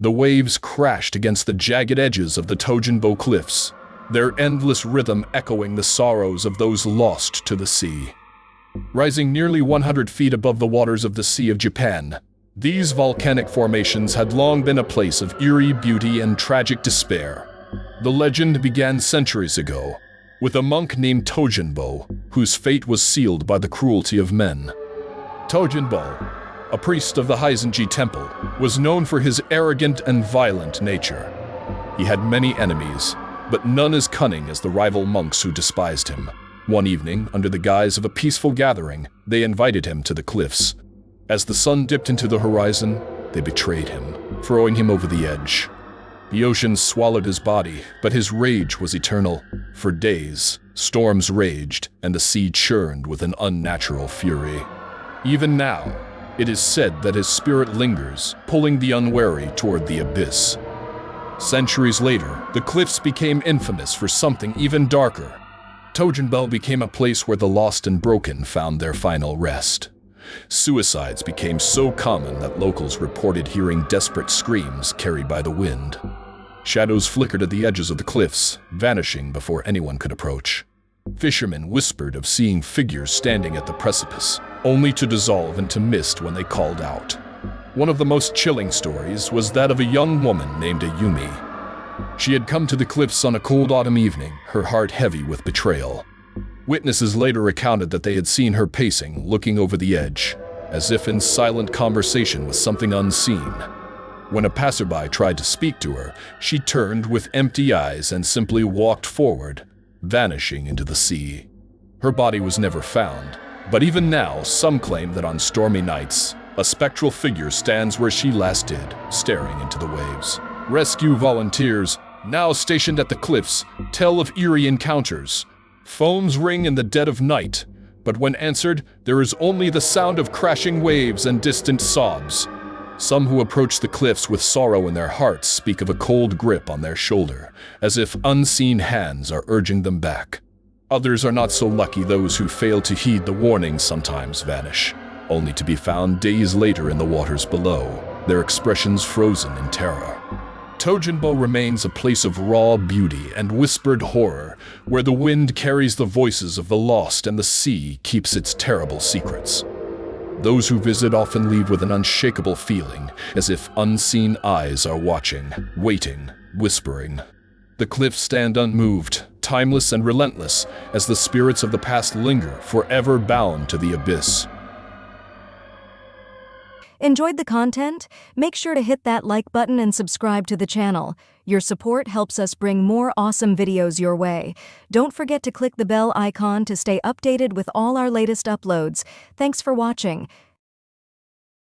The waves crashed against the jagged edges of the Tōjinbō Cliffs, their endless rhythm echoing the sorrows of those lost to the sea. Rising nearly 100 feet above the waters of the Sea of Japan, these volcanic formations had long been a place of eerie beauty and tragic despair. The legend began centuries ago, with a monk named Tōjinbō, whose fate was sealed by the cruelty of men. Tōjinbō, a priest of the Heisenji Temple, was known for his arrogant and violent nature. He had many enemies, but none as cunning as the rival monks who despised him. One evening, under the guise of a peaceful gathering, they invited him to the cliffs. As the sun dipped into the horizon, they betrayed him, throwing him over the edge. The ocean swallowed his body, but his rage was eternal. For days, storms raged, and the sea churned with an unnatural fury. Even now, it is said that his spirit lingers, pulling the unwary toward the abyss. Centuries later, the cliffs became infamous for something even darker. Tōjinbō became a place where the lost and broken found their final rest. Suicides became so common that locals reported hearing desperate screams carried by the wind. Shadows flickered at the edges of the cliffs, vanishing before anyone could approach. Fishermen whispered of seeing figures standing at the precipice, only to dissolve into mist when they called out. One of the most chilling stories was that of a young woman named Ayumi. She had come to the cliffs on a cold autumn evening, her heart heavy with betrayal. Witnesses later recounted that they had seen her pacing, looking over the edge, as if in silent conversation with something unseen. When a passerby tried to speak to her, she turned with empty eyes and simply walked forward, vanishing into the sea. Her body was never found, but even now, some claim that on stormy nights, a spectral figure stands where she last did, staring into the waves. Rescue volunteers, now stationed at the cliffs, tell of eerie encounters. Phones ring in the dead of night, but when answered, there is only the sound of crashing waves and distant sobs. Some who approach the cliffs with sorrow in their hearts speak of a cold grip on their shoulder, as if unseen hands are urging them back. Others are not so lucky. Those who fail to heed the warnings sometimes vanish, only to be found days later in the waters below, their expressions frozen in terror. Tōjinbō remains a place of raw beauty and whispered horror, where the wind carries the voices of the lost and the sea keeps its terrible secrets. Those who visit often leave with an unshakable feeling, as if unseen eyes are watching, waiting, whispering. The cliffs stand unmoved, timeless and relentless, as the spirits of the past linger, forever bound to the abyss. Enjoyed the content? Make sure to hit that like button and subscribe to the channel. Your support helps us bring more awesome videos your way. Don't forget to click the bell icon to stay updated with all our latest uploads. Thanks for watching.